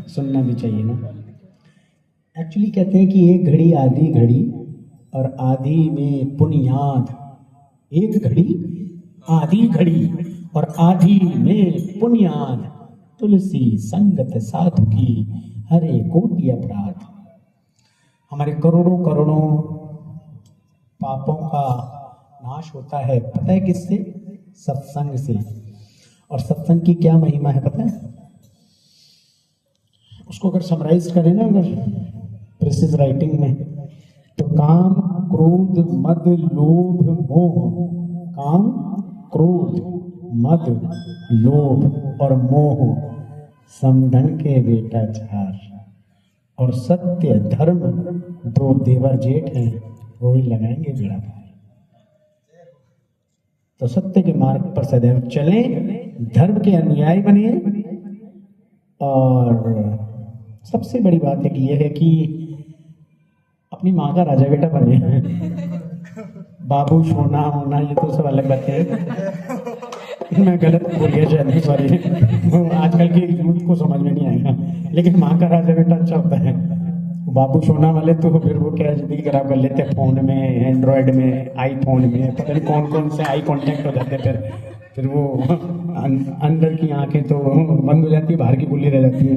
सुनना भी चाहिए ना। एक्चुअली कहते हैं कि एक घड़ी आधी घड़ी और आधी में पुनियाद, एक घड़ी आधी घड़ी और आधी में पुनियाद, तुलसी संगत साधु की हरे कोटि अपराध। हमारे करोड़ों करोड़ों पापों का नाश होता है, पता है किससे? सत्संग से। और सत्संग की क्या महिमा है पता है? उसको अगर समराइज करें ना, अगर प्रिसिज राइटिंग में, तो काम क्रोध मद लोभ मोह, काम क्रोध मद लोभ और मोह समधन के बेटा चार, और सत्य धर्म दो देवर जेठ हैं, वो ही लगाएंगे बेड़ा पार। तो सत्य के मार्ग पर सदैव चलें, धर्म के अनुयायी बनिए। और सबसे बड़ी बात है कि यह है कि अपनी माँ का राजा बेटा बने। बाबू सोना होना ये तो सब अलग बातें हैं। मैं गलत बोल गया शायद, सॉरी। आजकल के यूथ को समझ में नहीं आएगा, लेकिन माँ का राजा बेटा अच्छा होता है। बाबू सोना वाले तो फिर वो क्या जिंदगी खराब कर लेते हैं, फोन में, एंड्रॉयड में, आईफोन में, पता नहीं कौन कौन से आई कांटेक्ट हो जाते हैं। फिर वो अंदर की आंखें तो बंद हो जाती है, बाहर की खुली रह जाती है।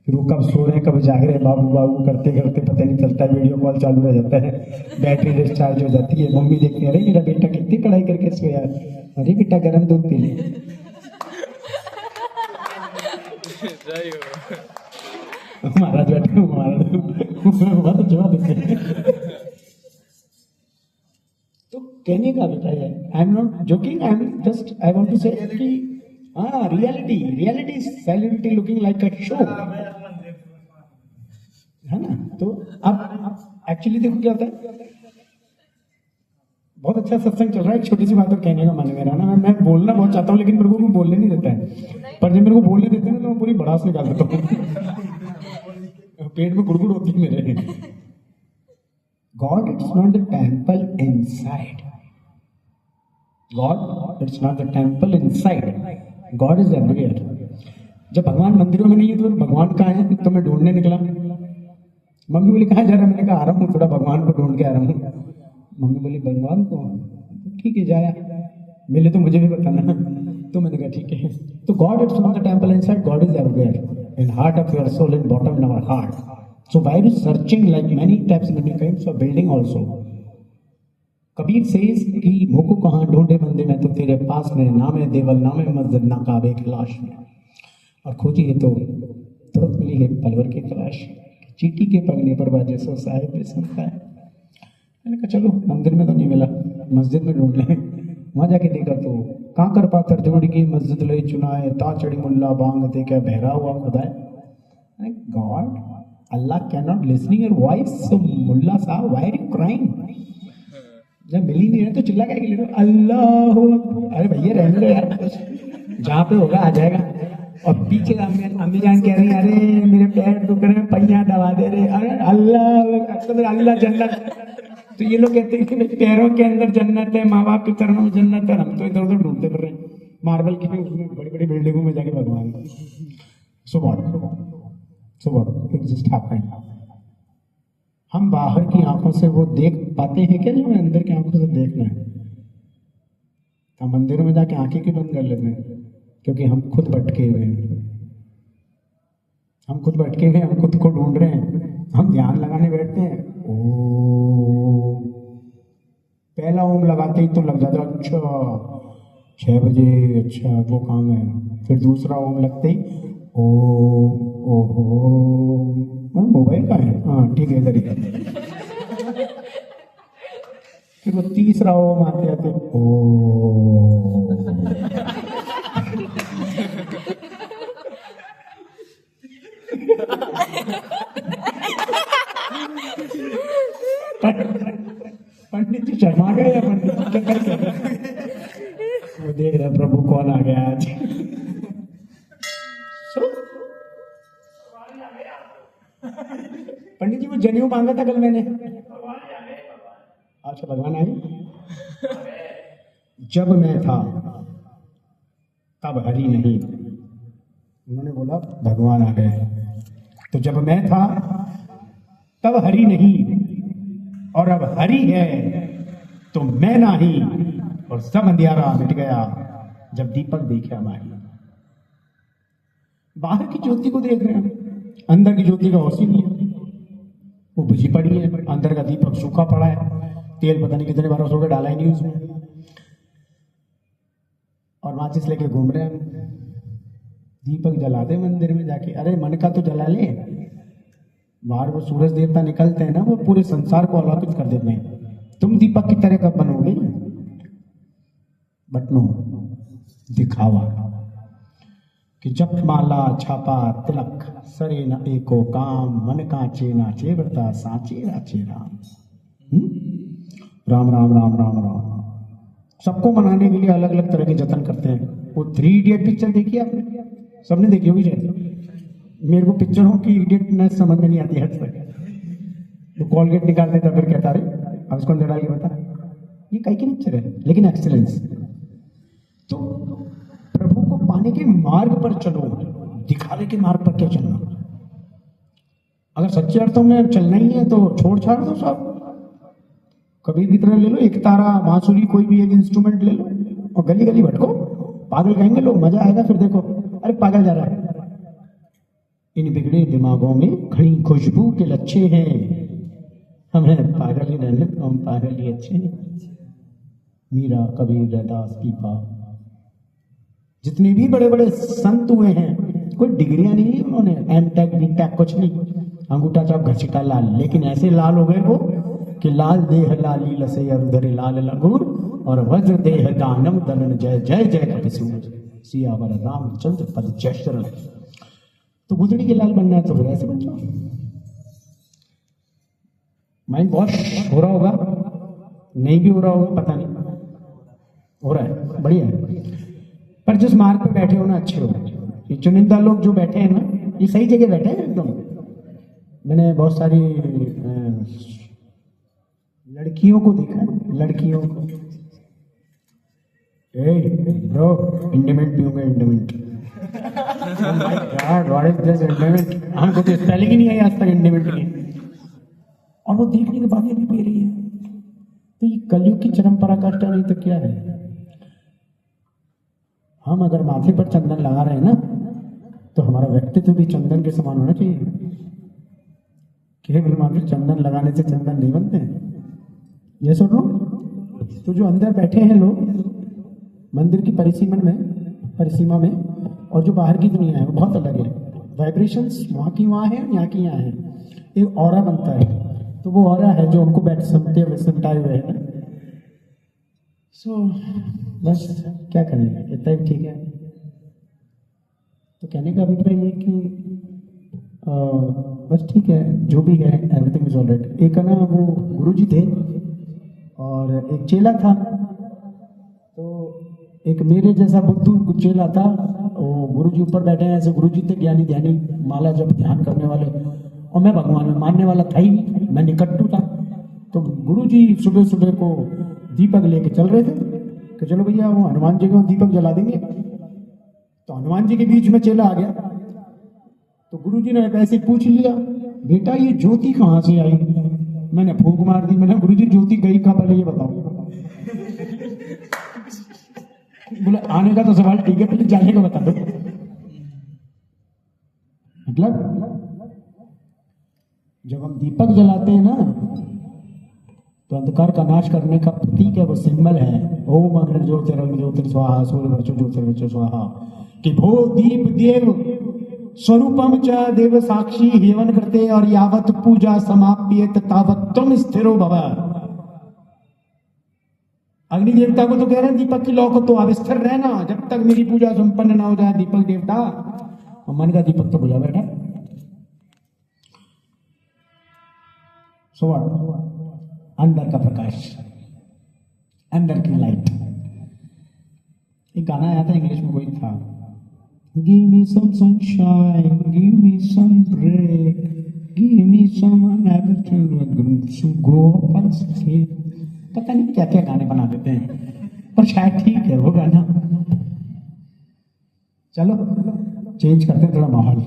फिर वो कब सो रहे हैं कब जाग रहे हैं, बाबू बाबू करते करते पता नहीं चलता, वीडियो कॉल चालू हो जाता है, बैटरी डिस्चार्ज हो जाती है। मम्मी देखती है, अरे मेरा बेटा कितनी पढ़ाई करके सोया, अरे बेटा गर्म दूध पी ले। महाराज बैठे, महाराज जवाब देते। तो कहने का अभिप्राय है, I am not joking, I am just, I want to say कि हाँ, reality celebrity looking like a show, है ना। तो अब एक्चुअली देखो क्या होता है, बहुत अच्छा सत्संग चल रहा है। एक छोटी सी बात और कहने का मन मेरा ना, मैं बोलना बहुत चाहता हूँ, लेकिन मेरे को बोलने नहीं देता है। पर जब मेरे को बोलने देते हैं ना, तो मैं पूरी भड़ास निकाल देता हूँ। पेट में गुड़गुड़ होती है मेरे। God, it's not the temple inside. God, it's not the temple inside. God is everywhere. जब भगवान मंदिरों में नहीं है तो भगवान कहाँ है? तो मैं ढूंढने निकला। मम्मी बोली कहाँ जा रहा है? मैंने कहा आ रहा हूँ, थोड़ा भगवान को ढूंढ के आ रहा हूँ। मम्मी बोली भगवान को? ठीक है जाया, मिले तो मुझे भी बताना। तो मैंने कहा ठीक है। तो God, it's not the temple inside. God is everywhere. In heart of your soul, in bottom of our heart. So why are you searching like many types, many kinds of building also? Kabir says कि भूखो कहाँ ढूंढे बंदे में, तो तेरे पास में, नामे देवल नामे मस्जिद ना काबे की लाश में। और खोजिए तो तुरंत मिली है पलवर की तलाश, चीटी के पगने पर बाजे सो साहिब पे सुनता है। मैंने कहा चलो मंदिर में तो नहीं मिला, मस्जिद में ढूंढ लें। वहां जाके देखा तो कांकर पाथर जोड़ की मस्जिद ले चुनाए, ता चढ़ी मुल्ला बांग दे क्या बहरा हुआ खुदा है। God, Allah cannot listening your voice, so मुल्ला साहब why are you crying? जब मिल ही नहीं रहे तो चिल्ला क्या ले रहे हो? अल्लाह, अरे भैया रहने दो यार, जहाँ पे होगा आ जाएगा। और पीछे अम्मी जान कह रही है, अरे मेरे पैर दुख रहे हैं, पहिया दबा दे रहे, अरे अल्लाह, तो अल्लाह जन्नत। तो ये लोग कहते हैं कि पैरों के अंदर जन्नत है, माँ बाप के चरणों में जन्नत है। हम तो इधर उधर ढूंढते फिर रहे हैं मार्बल की बड़ी बड़ी बिल्डिंगों में जाके भगवान। So what it just happened. हम बाहर की आंखों से वो देख पाते हैं क्या जो हमें अंदर की आंखों से देखना है? हम मंदिरों में जाके आंखें क्यों बंद कर लेते हैं? क्योंकि हम खुद भटके हुए हैं, हम खुद भटके हुए, हम खुद को ढूंढ रहे हैं। हम ध्यान लगाने बैठते हैं, ओम, पहला ओम लगाते ही तो लग जाता है, अच्छा 6 बजे, अच्छा वो काम है। फिर दूसरा ओम लगते ही ओम, ओहो मोबाइल का है, हाँ ठीक है इधर ही। फिर वो तीसरा ओम आते आते ओम। पंडित जी शर्मा गए या पंडित जी क्या कर रहे? वो देख रहे प्रभु कौन आ गया आज। पंडित जी वो जनेऊ मांगा था कल मैंने। अच्छा भगवान आए। जब मैं था तब हरि नहीं, उन्होंने बोला भगवान आ गए। तो जब मैं था तब हरि नहीं, और अब हरि है तो मैं नहीं, और सब अंधियारा मिट गया जब दीपक देखा माही। बाहर की ज्योति को देख रहे हैं, अंदर की ज्योति का होश ही नहीं है, वो बुझी पड़ी है। अंदर का दीपक सूखा पड़ा है, तेल पता नहीं कितने बार उसको डाला ही नहीं उसमें, और माचिस लेके घूम रहे हैं। दीपक जला दे मंदिर में जाके, अरे मन का तो जला ले। बाहर वो सूरज देवता निकलते हैं ना, वो पूरे संसार को आलोकित कर देते हैं। तुम दीपक की तरह कब बनोगे? बट नो, दिखावा कि जप माला छापा तिलक सरे न एको काम, मन कांचे नाचे व्रता सांचे राचे राम। राम राम राम राम राम। सबको मनाने के लिए अलग अलग तरह के जतन करते हैं। वो 3 इडियट पिक्चर देखी आपने? सबने देखी होगी शायद। मेरे को पिक्चरों की इडियटनेस समझ में नहीं आती आज तक। वो कॉलगेट निकाल देता, फिर कहता रे अब इसको अंदर डाल के बता, ये कई की पिक्चर है लेकिन एक्सीलेंस। तो प्रभु को पाने के मार्ग पर चलो, दिखावे के मार्ग पर क्या चलना। अगर सच्चे अर्थों में चलना ही है तो छोड़ छाड़ दो सब। कबीर की तरह ले लो, एक तारा बांसुरी कोई भी एक इंस्ट्रूमेंट ले लो और गली गली भटको। पागल कहेंगे लोग, मजा आएगा फिर देखो, अरे पागल जा रहा है। इन बिगड़े दिमागों में खड़ी खुशबू के लच्छे हैं, हमें पागल ही रहने, हम पागल ही अच्छे हैं। मीरा, कबीर, रैदास, पीपा, जितने भी बड़े बड़े संत हुए हैं, कोई डिग्रियां नहीं ली उन्होंने, एमटेक बीटेक कुछ नहीं, अंगूठा चाप घसीटा लाल, लेकिन ऐसे लाल हो गए वो कि लाल देह लाली लसे अरुधरे लाल लंगूर, और वज्र देह दानम दनन जय जय जय कपिसूर, सियावर रामचंद्र पद जय शरण। तो गुदड़ी के लाल बनना है तो फिर ऐसे बन जाओ। माइंड बहुत हो रहा होगा, नहीं भी हो रहा होगा पता नहीं, हो रहा है, बढ़िया है। पर जिस मार्ग पे बैठे हो ना, अच्छे हो। ये चुनिंदा लोग जो बैठे हैं ना, ये सही जगह बैठे हैं एकदम। मैंने बहुत सारी लड़कियों को देखा है, लड़कियों को, ब्रो इंडिमेंट पीऊंगा, इंडिमेंट। व्हाट इज दिस इंडिमेंट? हमको तो स्पेलिंग ही नहीं आई आज तक इंडिमेंट की, और वो देखने के बाद ये भी पी रही है। तो ये कलयुग की चरम पराकाष्ठा नहीं तो क्या है। हम अगर माथे पर चंदन लगा रहे हैं ना, तो हमारा व्यक्तित्व भी चंदन के समान होना चाहिए। केवल मात्र चंदन लगाने से चंदन नहीं बनते हैं, ये सुन लो। तो जो अंदर बैठे हैं लोग मंदिर की परिसीमा में, और जो बाहर की दुनिया है वो बहुत अलग है। वाइब्रेशंस वहाँ की वहाँ है, यहाँ की यहाँ है, एक ऑरा बनता है। तो वो ऑरा है जो हमको सिमटाए हुए है। सो बस क्या करेंगे, इतना ही ठीक है। तो कहने का अभिप्राय ये कि बस ठीक है, जो भी है एवरीथिंग इज ऑलराइट। एक ना वो गुरुजी थे और एक चेला था। तो एक मेरे जैसा बुद्धू चेला था, वो गुरुजी ऊपर बैठे हैं ऐसे, गुरुजी थे ज्ञानी ध्यानी, माला जब ध्यान करने वाले, और मैं भगवान में मानने वाला था ही नहीं, मैं निकट्टू था। तो गुरुजी सुबह सुबह को दीपक लेके चल रहे थे कि चलो भैया वो हनुमान जी को दीपक जला देंगे। तो हनुमान जी के बीच में चेला आ गया। तो गुरुजी ने ऐसे पूछ लिया, बेटा ये ज्योति कहाँ से आई? मैंने फूंक मार दी, मैंने गुरुजी ज्योति गई कहाँ, पहले ये बताओ। बोले आने का तो सवाल ठीक है, पहले जाने का बता दो। मतलब जब हम दीपक जलाते हैं ना, तो अंधकार का नाश करने का प्रतीक है, वो सिंबल है। ओम अग्नि ज्योतिर्ज्योतिर् स्वाहा सूर्यवर्चो ज्योतिर्वर्चो स्वाहा। कि भो दीप देव स्वरूपम च देव साक्षी हेवन करते, और यावत पूजा समाप्येत तावत तुम स्थिरो भव। अग्नि देवता को तो कह रहे हैं दीपक की लौ को तो आप स्थिर रहना जब तक मेरी पूजा संपन्न ना हो जाए दीपक देवता। और मन का दीपक तो बुझा बैठा। सो अंदर का प्रकाश, अंदर की लाइट। एक गाना आया था इंग्लिश में, कोई था, give me some sunshine, give me some break, give me some everything to grow up. पता नहीं क्या क्या गाने बना देते हैं, पर शायद ठीक है वो गाना। चलो चेंज करते हैं थोड़ा माहौल।